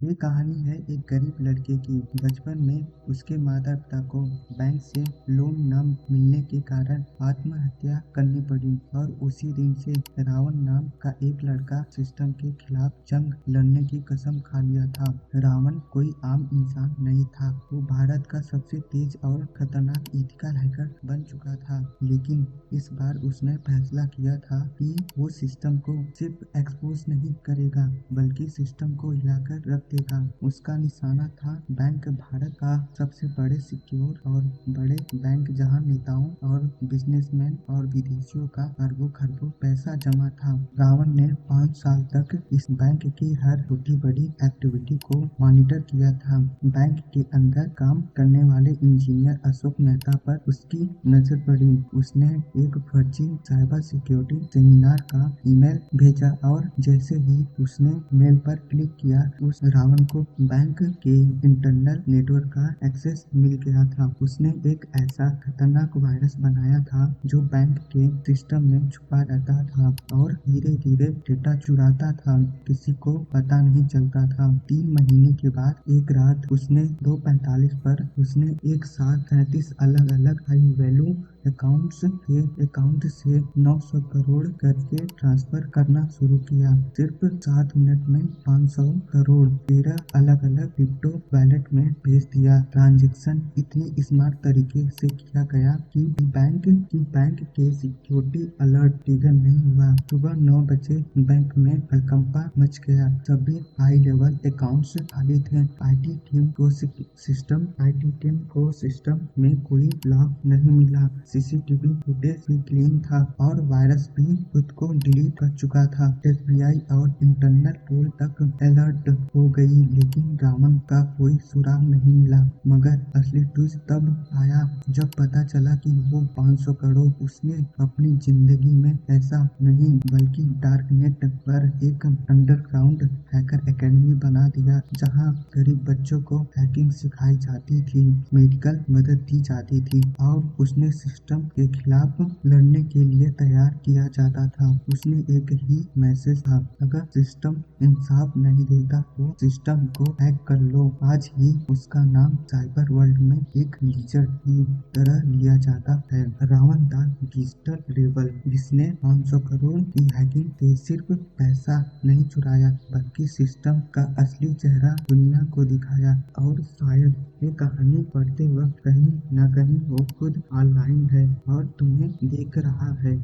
ये कहानी है एक गरीब लड़के की। बचपन में उसके माता पिता को बैंक से लोन न मिलने के कारण आत्महत्या करनी पड़ी और उसी दिन से रावण नाम का एक लड़का सिस्टम के खिलाफ जंग लड़ने की कसम खा लिया था। रावण कोई आम इंसान नहीं था, वो भारत का सबसे तेज और खतरनाक इथिकल हैकर बन चुका था। लेकिन इस बार उसने फैसला किया था कि वो सिस्टम को सिर्फ एक्सपोज नहीं करेगा बल्कि सिस्टम को हिलाकर रख देगा। उसका निशाना था बैंक, भारत का सबसे बड़े सिक्योर और बड़े बैंक जहां नेताओं और बिजनेसमैन और विदेशियों का अरबों खरबों पैसा जमा था। रावण ने 5 साल तक इस बैंक की हर छोटी बड़ी एक्टिविटी को मॉनिटर किया था। बैंक के अंदर काम करने वाले इंजीनियर अशोक मेहता पर उसकी नजर पड़ी। उसने एक फर्जी साइबर सिक्योरिटी सेमिनार का ईमेल भेजा और जैसे ही उसने मेल पर क्लिक किया उस रावण को बैंक के इंटरनल नेटवर्क का एक्सेस मिल गया था। उसने एक ऐसा खतरनाक वायरस बनाया था जो बैंक के सिस्टम में छुपा रहता था और धीरे धीरे डेटा चुराता था, किसी को पता नहीं चलता था। 3 महीने के बाद एक रात उसने 2:45 पर उसने एक साथ 37 अलग अलग हाई वैल्यू अकाउंट से 900 करोड़ करके ट्रांसफर करना शुरू किया। सिर्फ 7 मिनट में 500 करोड़ 13 अलग अलग क्रिप्टो वॉलेट में भेज दिया। ट्रांजैक्शन इतनी स्मार्ट तरीके से किया गया कि बैंक के सिक्योरिटी अलर्ट ट्रिगर नहीं हुआ। सुबह 9 बजे बैंक में हड़कंप मच गया। सभी हाई लेवल अकाउंट्स खाली थे। आईटी टीम को सिस्टम में कोई लॉक नहीं मिला। सीसीटीवी फुटेज भी क्लीन था और वायरस भी खुद को डिलीट कर चुका था। एफबीआई और इंटरनल पोल तक अलर्ट हो गई, लेकिन रावण का कोई सुराग नहीं मिला। मगर असली ट्विस्ट तब आया जब पता चला कि वो 500 करोड़ उसने अपनी जिंदगी में ऐसा नहीं बल्कि डार्कनेट पर एक अंडरग्राउंड हैकर एकेडमी बना दिया, जहां गरीब बच्चों को हैकिंग सिखाई जाती थी, मेडिकल मदद दी जाती थी और उसने सिस्टम के खिलाफ लड़ने के लिए तैयार किया जाता था। उसने एक ही मैसेज था, अगर सिस्टम इंसाफ नहीं देता तो सिस्टम को हैक कर लो। आज ही उसका नाम साइबर वर्ल्ड में एक लीजर की तरह लिया जाता है, रावण द डिजिटल रेबल, जिसने 500 करोड़ की हैकिंग से सिर्फ पैसा नहीं चुराया बल्कि सिस्टम का असली चेहरा दुनिया को दिखाया। और शायद ये कहानी पढ़ते वक्त कहीं न कहीं वो खुद ऑनलाइन है और तुम्हें देख रहा है।